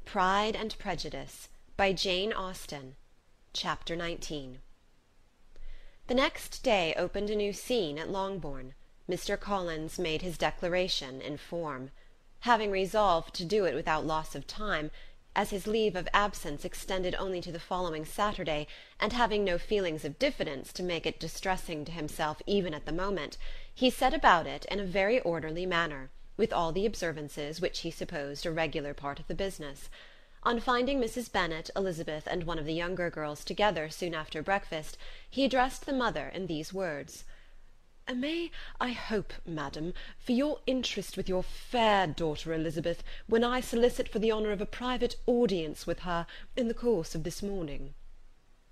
Pride and Prejudice by Jane Austen. Chapter 19. The next day opened a new scene at Longbourn. Mr. Collins made his declaration in form. Having resolved to do it without loss of time, as his leave of absence extended only to the following Saturday, and having no feelings of diffidence to make it distressing to himself even at the moment, he set about it in a very orderly manner, with all the observances which he supposed a regular part of the business. On finding Mrs. Bennet, Elizabeth, and one of the younger girls together soon after breakfast, he addressed the mother in these words: "May I hope, madam, for your interest with your fair daughter Elizabeth, when I solicit for the honour of a private audience with her in the course of this morning?"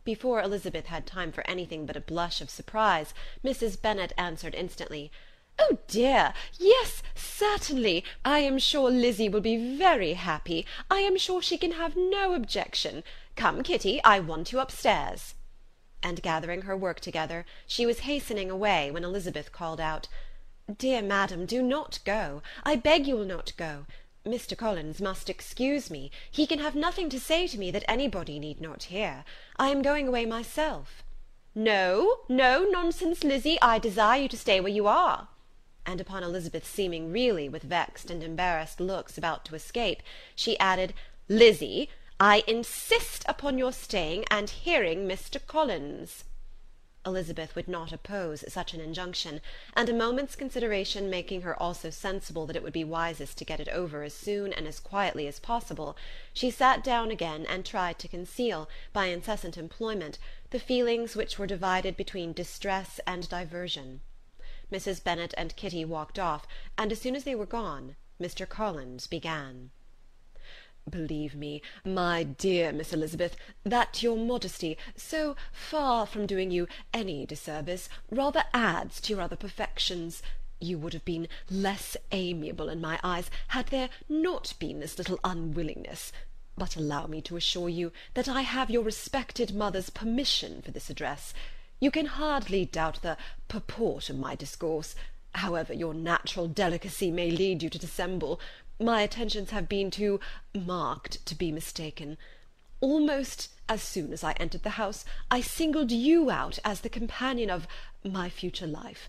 Before Elizabeth had time for anything but a blush of surprise, Mrs. Bennet answered instantly, "Oh dear, yes, certainly. I am sure Lizzie will be very happy. I am sure she can have no objection. Come, Kitty, I want you upstairs." And gathering her work together, she was hastening away when Elizabeth called out, "Dear madam, do not go. I beg you will not go. Mr. Collins must excuse me. He can have nothing to say to me that anybody need not hear. I am going away myself." "No, no, nonsense, Lizzie. I desire you to stay where you are." And upon Elizabeth seeming really with vexed and embarrassed looks about to escape, she added, "Lizzie, I insist upon your staying and hearing Mr. Collins." Elizabeth would not oppose such an injunction, and a moment's consideration making her also sensible that it would be wisest to get it over as soon and as quietly as possible, she sat down again and tried to conceal, by incessant employment, the feelings which were divided between distress and diversion. Mrs. Bennet and Kitty walked off, and as soon as they were gone, Mr. Collins began. "Believe me, my dear Miss Elizabeth, that your modesty, so far from doing you any disservice, rather adds to your other perfections. You would have been less amiable in my eyes had there not been this little unwillingness. But allow me to assure you that I have your respected mother's permission for this address. You can hardly doubt the purport of my discourse. However your natural delicacy may lead you to dissemble, my attentions have been too marked to be mistaken. Almost as soon as I entered the house, I singled you out as the companion of my future life.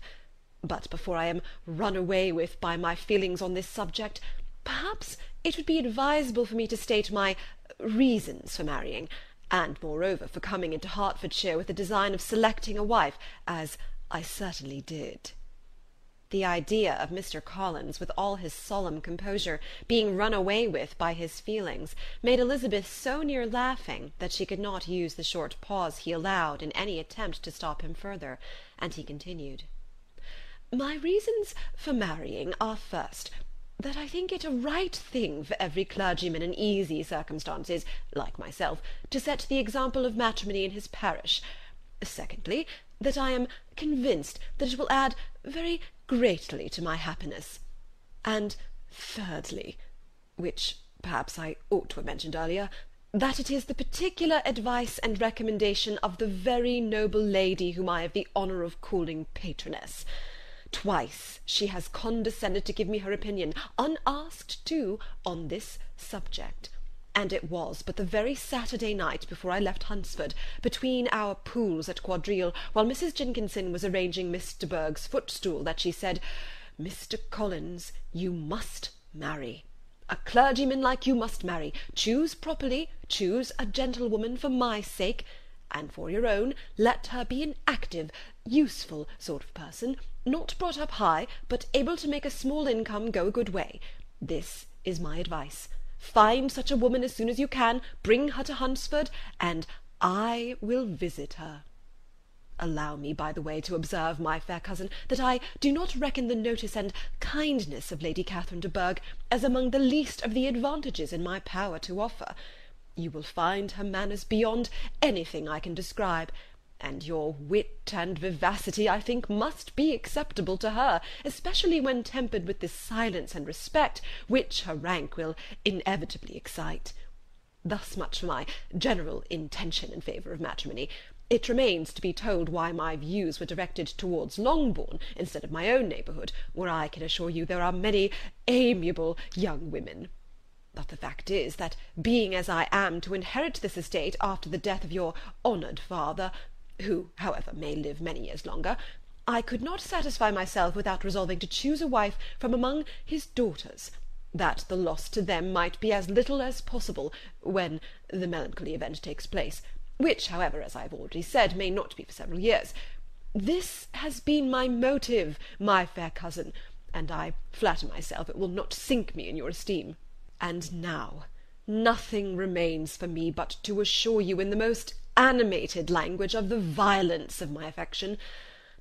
But before I am run away with by my feelings on this subject, perhaps it would be advisable for me to state my reasons for marrying, and moreover for coming into Hertfordshire with the design of selecting a wife, as I certainly did." The idea of Mr. Collins, with all his solemn composure, being run away with by his feelings, made Elizabeth so near laughing that she could not use the short pause he allowed in any attempt to stop him further, and he continued, "My reasons for marrying are, first, that I think it a right thing for every clergyman in easy circumstances, like myself, to set the example of matrimony in his parish. Secondly, that I am convinced that it will add very greatly to my happiness. And thirdly, which perhaps I ought to have mentioned earlier, that it is the particular advice and recommendation of the very noble lady whom I have the honour of calling patroness. Twice she has condescended to give me her opinion, unasked too, on this subject, and it was but the very Saturday night before I left Hunsford, between our pools at quadrille, while Mrs. Jenkinson was arranging Miss de Bourgh's footstool, that she said, 'Mr. Collins, you must marry. A clergyman like you must marry. Choose properly, choose a gentlewoman for my sake, and for your own, let her be an active, useful sort of person, not brought up high, but able to make a small income go a good way. This is my advice. Find such a woman as soon as you can, bring her to Hunsford, and I will visit her. Allow me, by the way, to observe, my fair cousin, that I do not reckon the notice and kindness of Lady Catherine de Bourgh as among the least of the advantages in my power to offer. You will find her manners beyond anything I can describe, and your wit and vivacity, I think, must be acceptable to her, especially when tempered with this silence and respect, which her rank will inevitably excite. Thus much for my general intention in favour of matrimony. It remains to be told why my views were directed towards Longbourn instead of my own neighbourhood, where I can assure you there are many amiable young women. But the The fact is, that being as I am to inherit this estate after the death of your honoured father, who, however, may live many years longer, I could not satisfy myself without resolving to choose a wife from among his daughters, that the loss to them might be as little as possible when the melancholy event takes place, which, however, as I have already said, may not be for several years. This has been my motive, my fair cousin, and I flatter myself it will not sink me in your esteem. And now nothing remains for me but to assure you in the most animated language of the violence of my affection.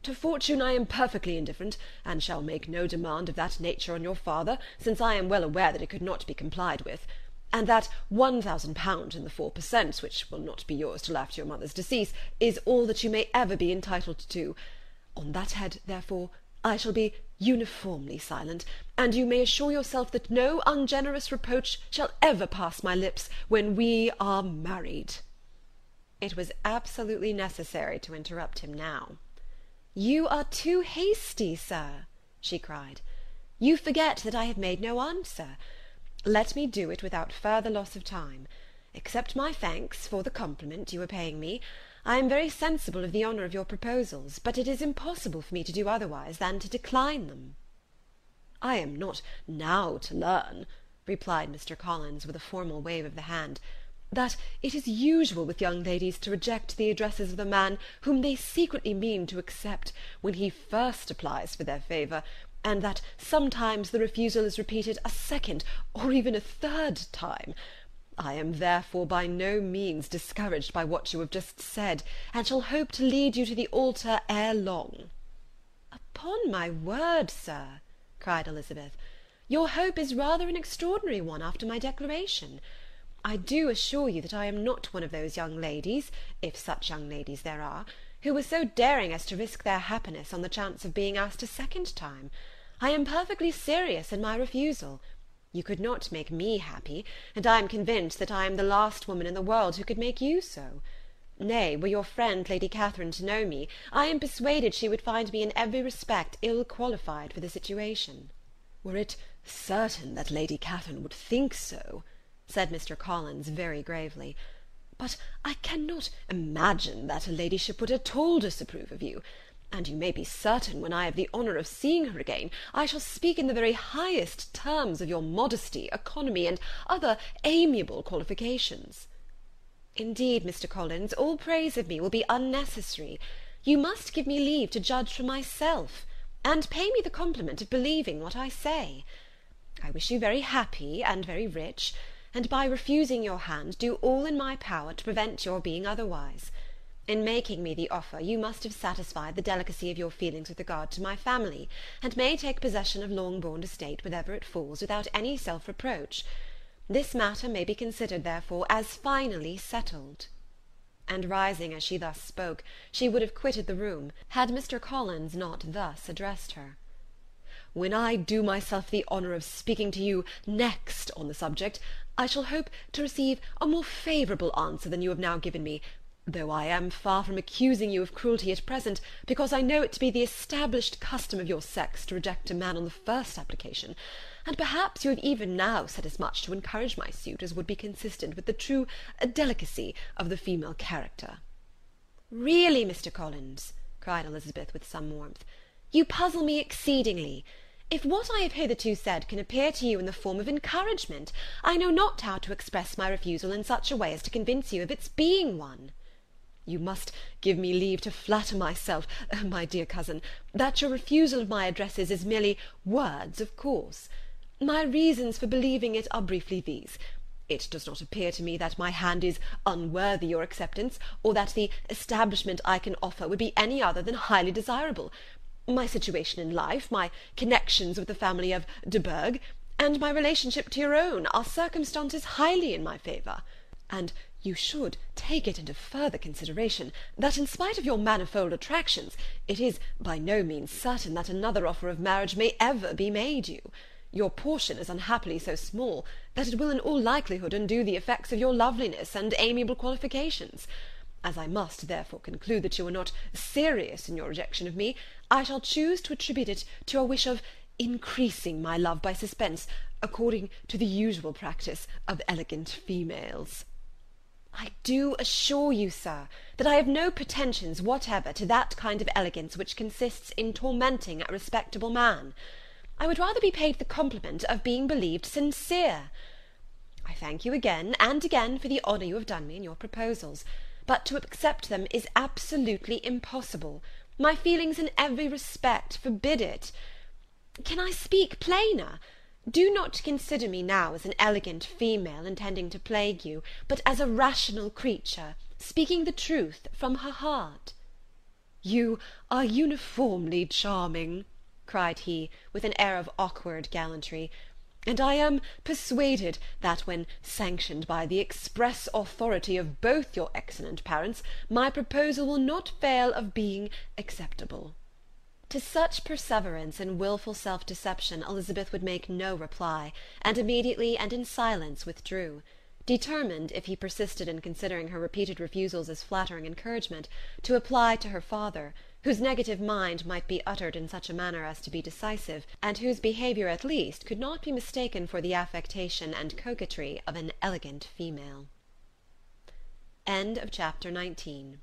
To fortune I am perfectly indifferent, and shall make no demand of that nature on your father, since I am well aware that it could not be complied with, and that £1,000 in the 4%, which will not be yours till after your mother's decease, is all that you may ever be entitled to. On that head, therefore, I shall be uniformly silent, and you may assure yourself that no ungenerous reproach shall ever pass my lips when we are married." It was absolutely necessary to interrupt him now. "You are too hasty, sir," she cried. "You forget that I have made no answer. Let me do it without further loss of time. Accept my thanks for the compliment you are paying me. I am very sensible of the honour of your proposals, but it is impossible for me to do otherwise than to decline them." "I am not now to learn," replied Mr. Collins, with a formal wave of the hand, "that it is usual with young ladies to reject the addresses of the man whom they secretly mean to accept, when he first applies for their favour, and that sometimes the refusal is repeated a second or even a third time. I am therefore by no means discouraged by what you have just said, and shall hope to lead you to the altar ere long." "Upon my word, sir," cried Elizabeth, "your hope is rather an extraordinary one after my declaration. I do assure you that I am not one of those young ladies, if such young ladies there are, who were so daring as to risk their happiness on the chance of being asked a second time. I am perfectly serious in my refusal. You could not make me happy, and I am convinced that I am the last woman in the world who could make you so. Nay, were your friend Lady Catherine to know me, I am persuaded she would find me in every respect ill qualified for the situation." "Were it certain that Lady Catherine would think so," said Mr. Collins very gravely, "but I cannot imagine that her ladyship would at all disapprove of you, and you may be certain when I have the honour of seeing her again, I shall speak in the very highest terms of your modesty, economy, and other amiable qualifications." "Indeed, Mr. Collins, all praise of me will be unnecessary. You must give me leave to judge for myself, and pay me the compliment of believing what I say. I wish you very happy and very rich, and by refusing your hand do all in my power to prevent your being otherwise. In making me the offer, you must have satisfied the delicacy of your feelings with regard to my family, and may take possession of Longbourn estate wherever it falls, without any self-reproach. This matter may be considered, therefore, as finally settled." And rising as she thus spoke, she would have quitted the room, had Mr. Collins not thus addressed her. "When I do myself the honour of speaking to you next on the subject, I shall hope to receive a more favourable answer than you have now given me, though I am far from accusing you of cruelty at present, because I know it to be the established custom of your sex to reject a man on the first application, and perhaps you have even now said as much to encourage my suit as would be consistent with the true delicacy of the female character." "Really, Mr. Collins," cried Elizabeth with some warmth, "you puzzle me exceedingly. If what I have hitherto said can appear to you in the form of encouragement, I know not how to express my refusal in such a way as to convince you of its being one." "You must give me leave to flatter myself, my dear cousin, that your refusal of my addresses is merely words, of course. My reasons for believing it are briefly these. It does not appear to me that my hand is unworthy your acceptance, or that the establishment I can offer would be any other than highly desirable. My situation in life, my connections with the family of de Bourgh, and my relationship to your own, are circumstances highly in my favour. And you should take it into further consideration that, in spite of your manifold attractions, it is by no means certain that another offer of marriage may ever be made you. Your portion is unhappily so small that it will in all likelihood undo the effects of your loveliness and amiable qualifications. As I must therefore conclude that you are not serious in your rejection of me, I shall choose to attribute it to a wish of increasing my love by suspense, according to the usual practice of elegant females. I do assure you, sir, that I have no pretensions whatever to that kind of elegance which consists in tormenting a respectable man. I would rather be paid the compliment of being believed sincere. I thank you again and again for the honour you have done me in your proposals, but to accept them is absolutely impossible. My feelings in every respect forbid it. Can I speak plainer? Do not consider me now as an elegant female intending to plague you, but as a rational creature, speaking the truth from her heart." "You are uniformly charming," cried he, with an air of awkward gallantry, "and I am persuaded that, when sanctioned by the express authority of both your excellent parents, my proposal will not fail of being acceptable." To such perseverance in wilful self-deception Elizabeth would make no reply, and immediately and in silence withdrew, determined, if he persisted in considering her repeated refusals as flattering encouragement, to apply to her father, whose negative mind might be uttered in such a manner as to be decisive, and whose behaviour at least could not be mistaken for the affectation and coquetry of an elegant female. Chapter 19